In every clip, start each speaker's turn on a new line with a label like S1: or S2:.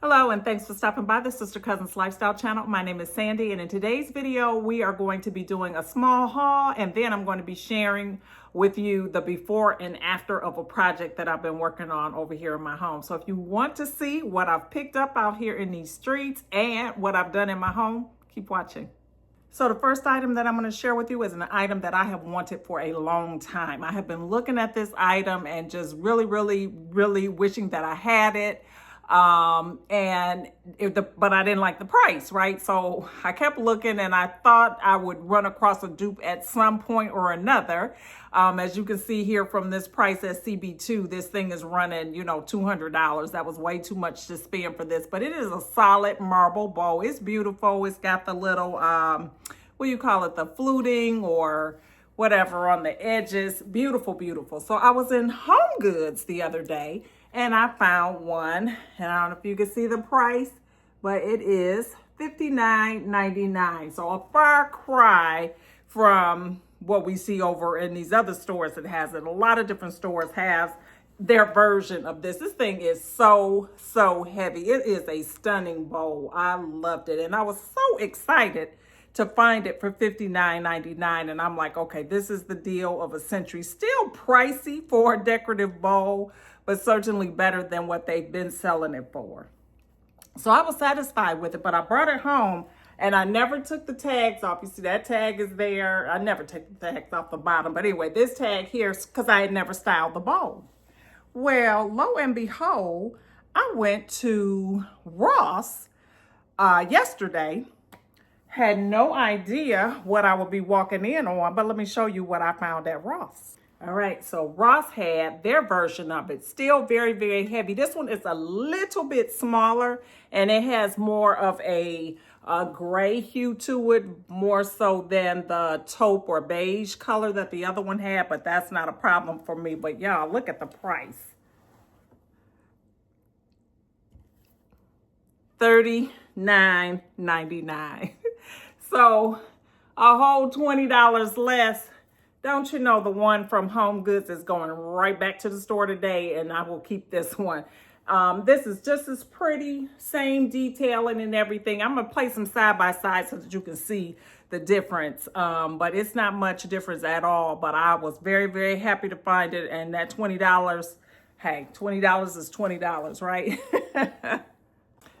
S1: Hello, and thanks for stopping by the Sister Cousins Lifestyle channel. My name is Sandy, and in today's video, we are going to be doing a small haul, and then I'm going to be sharing with you the before and after of a project that I've been working on over here in my home. So if you want to see what I've picked up out here in these streets and what I've done in my home, keep watching. So the first item that I'm going to share with you is an item that I have wanted for a long time. I have been looking at this item and just really wishing that I had it. But I didn't like the price, right? So I kept looking and I thought I would run across a dupe at some point or another. As you can see here from this price at CB2, this thing is running, $200. That was way too much to spend for this, but it is a solid marble bowl. It's beautiful. It's got the little, what do you call it? The fluting or whatever on the edges. Beautiful, beautiful. So I was in Home Goods the other day and I found one, and I don't know if you can see the price, but it is $59.99. So a far cry from what we see over in these other stores that has it. A lot of different stores have their version of this. This thing is so heavy. It is a stunning bowl. I loved it, and I was so excited to find it for $59.99. And I'm like, okay, this is the deal of a century. Still pricey for a decorative bowl, but certainly better than what they've been selling it for. So I was satisfied with it, but I brought it home and I never took the tags off. You see that tag is there. I never take the tags off the bottom. But anyway, this tag here is because I had never styled the bowl. Well, lo and behold, I went to Ross yesterday. Had no idea what I would be walking in on, but let me show you what I found at Ross. All right, so Ross had their version of it, still very heavy. This one is a little bit smaller, and it has more of a gray hue to it, more so than the taupe or beige color that the other one had, but that's not a problem for me. But y'all, look at the price. $39.99. So a whole $20 less. Don't you know the one from Home Goods is going right back to the store today, and I will keep this one. This is just as pretty, same detailing and everything. I'm going to place them side by side so that you can see the difference. But it's not much difference at all. But I was very happy to find it. And that $20, hey, $20 is $20, right?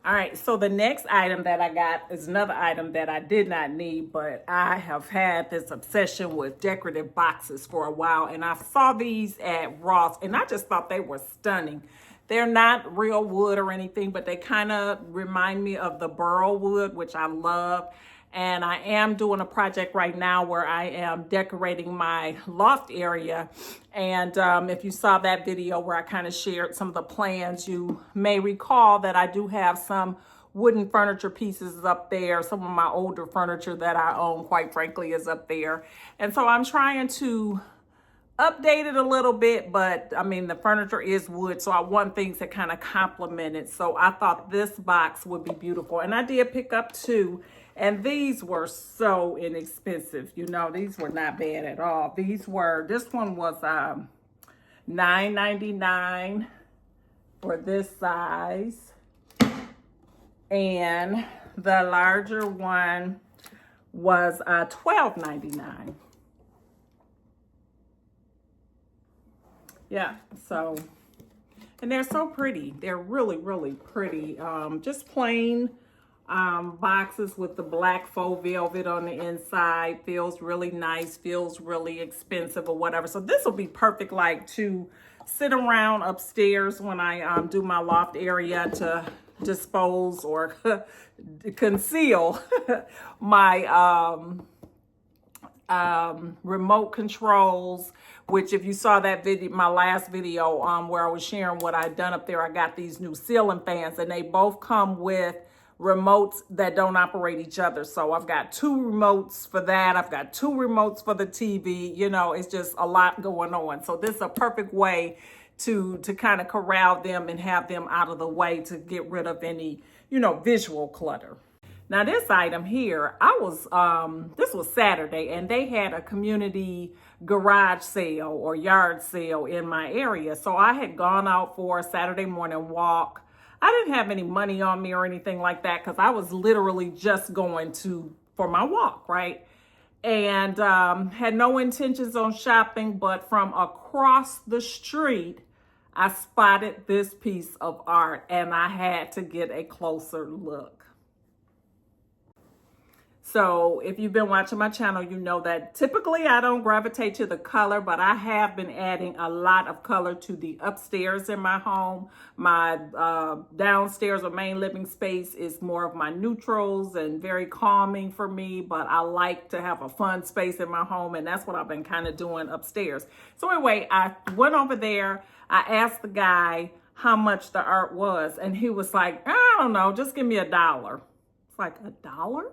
S1: All right, so the next item that I got is another item that I did not need, but I have had this obsession with decorative boxes for a while, and I saw these at Ross, and I just thought they were stunning. They're not real wood or anything, but they kind of remind me of the burl wood, which I love. And I am doing a project right now where I am decorating my loft area. And if you saw that video where I kind of shared some of the plans, you may recall that I do have some wooden furniture pieces up there. Some of my older furniture that I own, quite frankly, is up there. And so I'm trying to update it a little bit, but I mean, the furniture is wood, so I want things that kind of complement it. So I thought this box would be beautiful. And I did pick up two. And these were so inexpensive. These were not bad at all. This one was $9.99 for this size. And the larger one was $12.99. Yeah, so, and they're so pretty. They're really pretty. Just plain boxes with the black faux velvet on the inside. Feels really nice, feels really expensive or whatever. So this will be perfect like to sit around upstairs when I do my loft area to dispose or conceal my remote controls, which if you saw that video, my last video where I was sharing what I'd done up there, I got these new ceiling fans and they both come with remotes that don't operate each other. So I've got two remotes for that. I've got two remotes for the TV. It's just a lot going on. So this is a perfect way to kind of corral them and have them out of the way to get rid of any, visual clutter. Now this item here, this was Saturday and they had a community garage sale or yard sale in my area. So I had gone out for a Saturday morning walk. I didn't have any money on me or anything like that because I was literally just going for my walk, right? And had no intentions on shopping, but from across the street, I spotted this piece of art and I had to get a closer look. So if you've been watching my channel, you know that typically I don't gravitate to the color, but I have been adding a lot of color to the upstairs in my home. My downstairs or main living space is more of my neutrals and very calming for me, but I like to have a fun space in my home, and that's what I've been kind of doing upstairs. So anyway, I went over there. I asked the guy how much the art was, and he was like, I don't know, just give me $1. It's like, $1?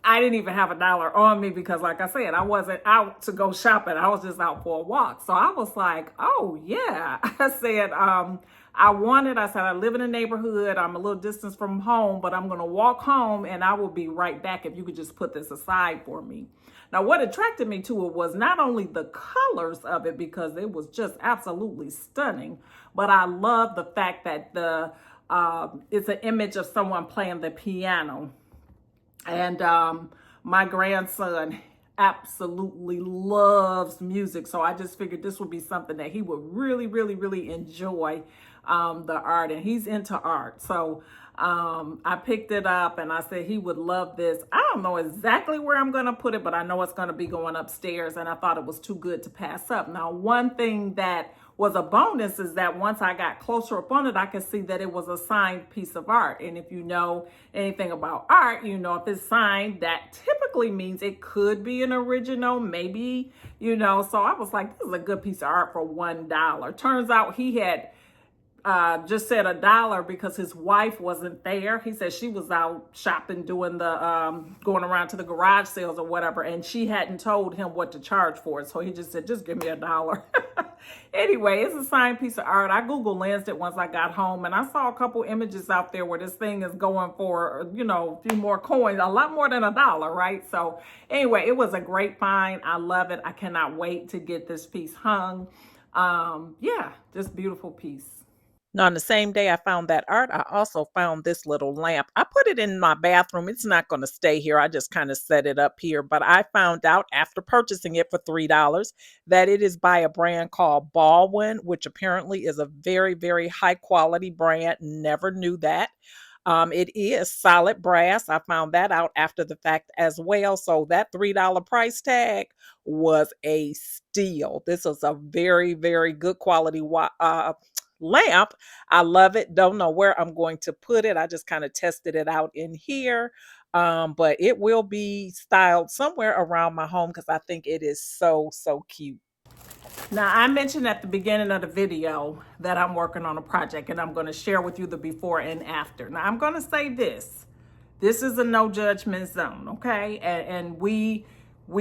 S1: I didn't even have $1 on me because, like I said, I wasn't out to go shopping. I was just out for a walk. So I was like, oh, yeah. I said, I said, I live in a neighborhood. I'm a little distance from home, but I'm going to walk home and I will be right back if you could just put this aside for me. Now, what attracted me to it was not only the colors of it, because it was just absolutely stunning, but I love the fact that it's an image of someone playing the piano. And my grandson absolutely loves music. So I just figured this would be something that he would really, really, really enjoy, the art. And he's into art. So I picked it up and I said he would love this. I don't know exactly where I'm going to put it, but I know it's going to be going upstairs. And I thought it was too good to pass up. Now, one thing that was a bonus is that once I got closer up on it, I could see that it was a signed piece of art. And if you know anything about art, you know if it's signed, that typically means it could be an original, maybe, you know. So I was like, this is a good piece of art for $1. Turns out he had just said $1 because his wife wasn't there. He said she was out shopping, doing the going around to the garage sales or whatever, and she hadn't told him what to charge for it. So he just said, just give me $1. Anyway, it's a signed piece of art. I Google lensed it once I got home, and I saw a couple images out there where this thing is going for, you know, a few more coins, a lot more than $1, right? So anyway, it was a great find. I love it. I cannot wait to get this piece hung. Yeah, just beautiful piece. Now, on the same day I found that art, I also found this little lamp. I put it in my bathroom. It's not going to stay here. I just kind of set it up here. But I found out after purchasing it for $3 that it is by a brand called Baldwin, which apparently is a very, very high quality brand. Never knew that. It is solid brass. I found that out after the fact as well. So that $3 price tag was a steal. This is a very, very good quality lamp. I love it. Don't know where I'm going to put it. I just kind of tested it out in here. But it will be styled somewhere around my home because I think it is so, so cute. Now, I mentioned at the beginning of the video that I'm working on a project and I'm going to share with you the before and after. Now, I'm going to say this. This is a no judgment zone, okay? And we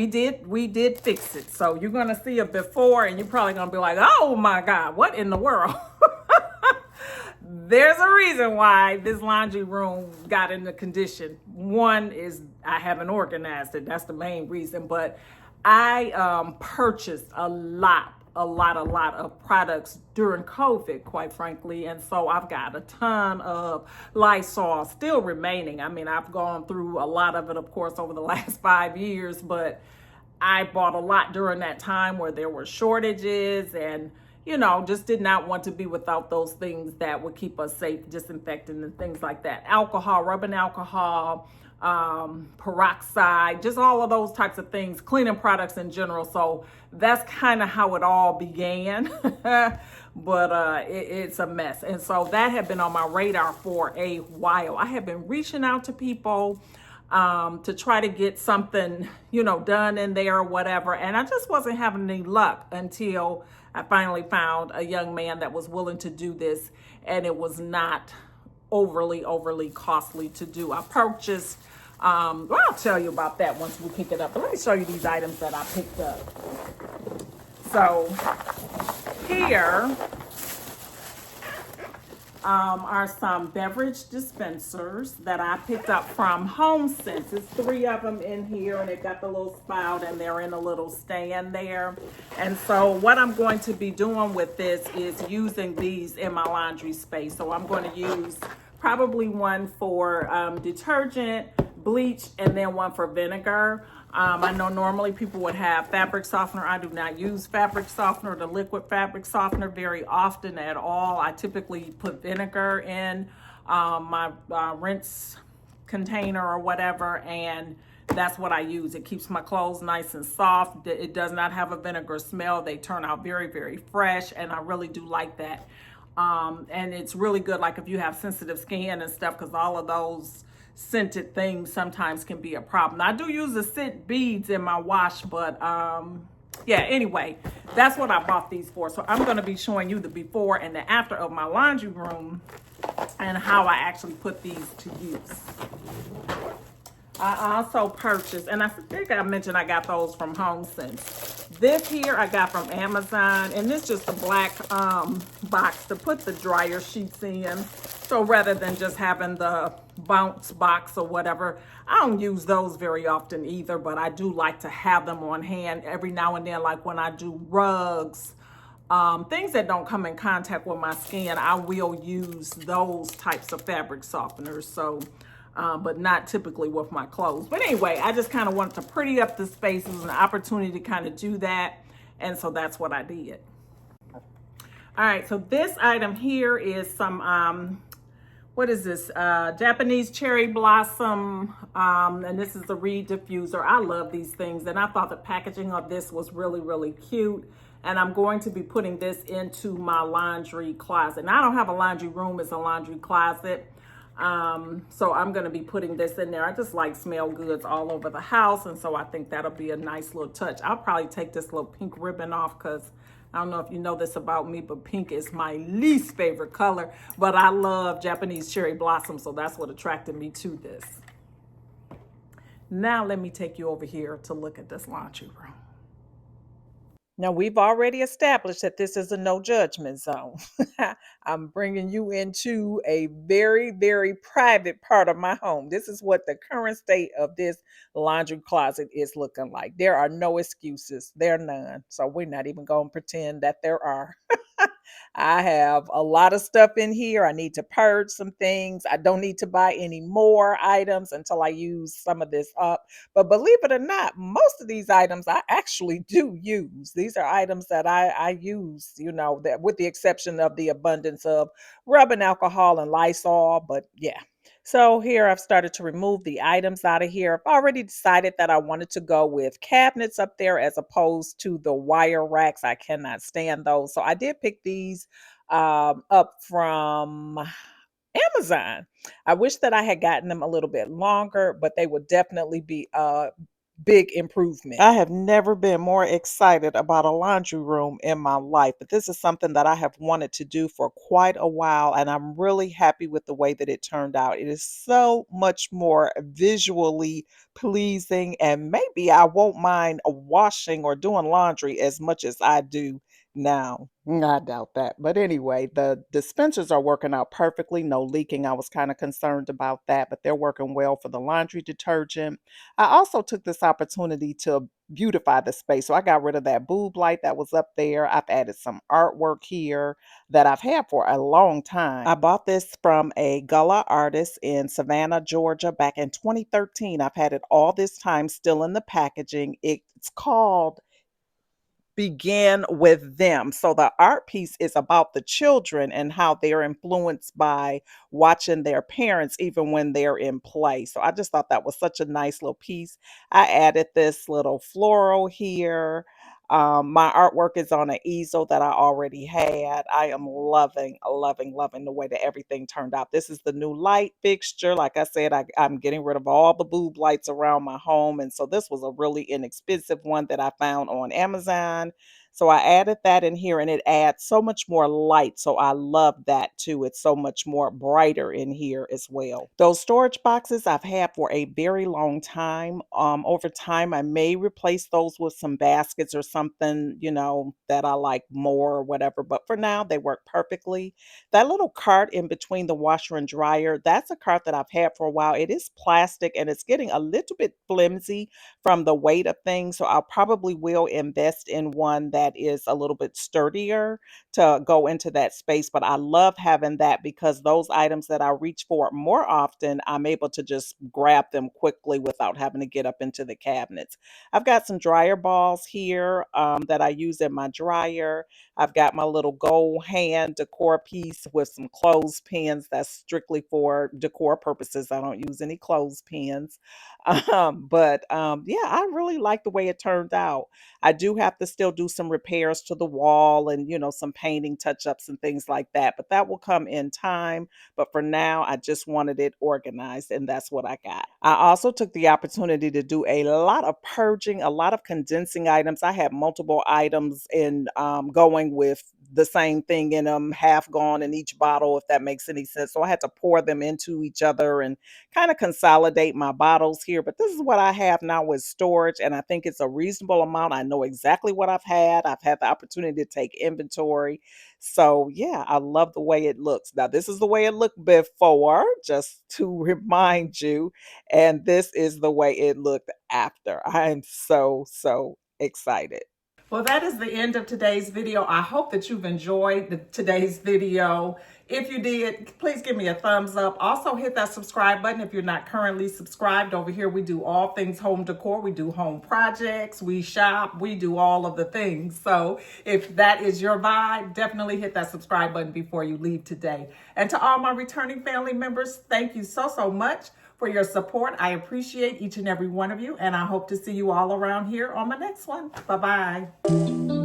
S1: did fix it. So you're going to see a before and you're probably going to be like, oh my God, what in the world? There's a reason why this laundry room got in the condition. One is I haven't organized it. That's the main reason. But I purchased a lot of products during COVID, quite frankly. And so I've got a ton of Lysol still remaining. I mean, I've gone through a lot of it, of course, over the last 5 years, but I bought a lot during that time where there were shortages and, you know, just did not want to be without those things that would keep us safe, disinfectant and things like that. Alcohol, rubbing alcohol, peroxide, just all of those types of things, cleaning products in general. So that's kind of how it all began. But it's a mess. And so that had been on my radar for a while. I have been reaching out to people to try to get something, you know, done in there or whatever. And I just wasn't having any luck until I finally found a young man that was willing to do this. And it was not overly costly to do. I purchased, well, I'll tell you about that once we pick it up. But let me show you these items that I picked up. So here are some beverage dispensers that I picked up from HomeSense. It's three of them in here, and it got the little spout, and they're in a little stand there. And so what I'm going to be doing with this is using these in my laundry space. So I'm going to use probably one for detergent, bleach, and then one for vinegar. I know normally people would have fabric softener. I do not use fabric softener, the liquid fabric softener, very often at all. I typically put vinegar in my rinse container or whatever, and that's what I use. It keeps my clothes nice and soft. It does not have a vinegar smell. They turn out very, very fresh, and I really do like that. And it's really good, like if you have sensitive skin and stuff, because all of those scented things sometimes can be a problem. Now, I do use the scent beads in my wash, but yeah, anyway, that's what I bought these for. So I'm going to be showing you the before and the after of my laundry room and how I actually put these to use. I also purchased, and I think I mentioned I got those from HomeSense. This here I got from Amazon, and it's just a black box to put the dryer sheets in. So rather than just having the bounce box or whatever, I don't use those very often either, but I do like to have them on hand every now and then, like when I do rugs, things that don't come in contact with my skin, I will use those types of fabric softeners. So but not typically with my clothes. But anyway, I just kind of wanted to pretty up the spaces, an opportunity to kind of do that. And so that's what I did. All right, so this item here is some, what is this? Japanese cherry blossom, and this is the reed diffuser. I love these things, and I thought the packaging of this was really, really cute. And I'm going to be putting this into my laundry closet. And I don't have a laundry room, it's a laundry closet. So I'm going to be putting this in there. I just like smell goods all over the house, and so I think that'll be a nice little touch. I'll probably take this little pink ribbon off because I don't know if you know this about me, but pink is my least favorite color, but I love Japanese cherry blossom, so that's what attracted me to this. Now let me take you over here to look at this laundry room. Now, we've already established that this is a no judgment zone. I'm bringing you into a very, very private part of my home. This is what the current state of this laundry closet is looking like. There are no excuses, there are none. So, we're not even going to pretend that there are. I have a lot of stuff in here. I need to purge some things. I don't need to buy any more items until I use some of this up. But believe it or not, most of these items I actually do use. These are items that I use, you know, that with the exception of the abundance of rubbing alcohol and Lysol. But yeah. So here I've started to remove the items out of here. I've already decided that I wanted to go with cabinets up there as opposed to the wire racks. I cannot stand those. So I did pick these up from Amazon. I wish that I had gotten them a little bit longer, but they would definitely be a big improvement. I have never been more excited about a laundry room in my life, but this is something that I have wanted to do for quite a while, and I'm really happy with the way that it turned out. It is so much more visually pleasing, and maybe I won't mind washing or doing laundry as much as I do now. I doubt that. But anyway, the dispensers are working out perfectly, no leaking. I was kind of concerned about that, but they're working well for the laundry detergent. I also took this opportunity to beautify the space. So I got rid of that boob light that was up there. I've added some artwork here that I've had for a long time. I bought this from a Gullah artist in Savannah, Georgia back in 2013. I've had it all this time still in the packaging. It's called Begin with Them. So the art piece is about the children and how they're influenced by watching their parents even when they're in play. So I just thought that was such a nice little piece. I added this little floral here. My artwork is on an easel that I already had. I am loving, loving, loving the way that everything turned out. This is the new light fixture. Like I said, I'm getting rid of all the boob lights around my home. And so this was a really inexpensive one that I found on Amazon. So I added that in here and it adds so much more light. So I love that too. It's so much more brighter in here as well. Those storage boxes I've had for a very long time. Over time, I may replace those with some baskets or something, that I like more or whatever. But for now, they work perfectly. That little cart in between the washer and dryer, that's a cart that I've had for a while. It is plastic and it's getting a little bit flimsy from the weight of things. So I probably will invest in one that is a little bit sturdier to go into that space. But I love having that because those items that I reach for more often, I'm able to just grab them quickly without having to get up into the cabinets. I've got some dryer balls here that I use in my dryer. I've got my little gold hand decor piece with some clothespins. That's strictly for decor purposes. I don't use any clothespins. But yeah, I really like the way it turned out. I do have to still do some repairs to the wall and, some painting touch ups and things like that, but that will come in time. But for now, I just wanted it organized, and that's what I got. I also took the opportunity to do a lot of purging, a lot of condensing items. I had multiple items in going with the same thing in them, half gone in each bottle, if that makes any sense. So I had to pour them into each other and kind of consolidate my bottles here. But this is what I have now with storage, and I think it's a reasonable amount. I know exactly what I've had. I've had the opportunity to take inventory. So yeah, I love the way it looks. Now, this is the way it looked before, just to remind you. And this is the way it looked after. I am so excited. Well, that is the end of today's video. I hope that you've enjoyed today's video. If you did, please give me a thumbs up. Also, hit that subscribe button if you're not currently subscribed. Over here, we do all things home decor. We do home projects, we shop, we do all of the things. So if that is your vibe, definitely hit that subscribe button before you leave today. And to all my returning family members, thank you so much for your support. I appreciate each and every one of you, and I hope to see you all around here on my next one. Bye-bye.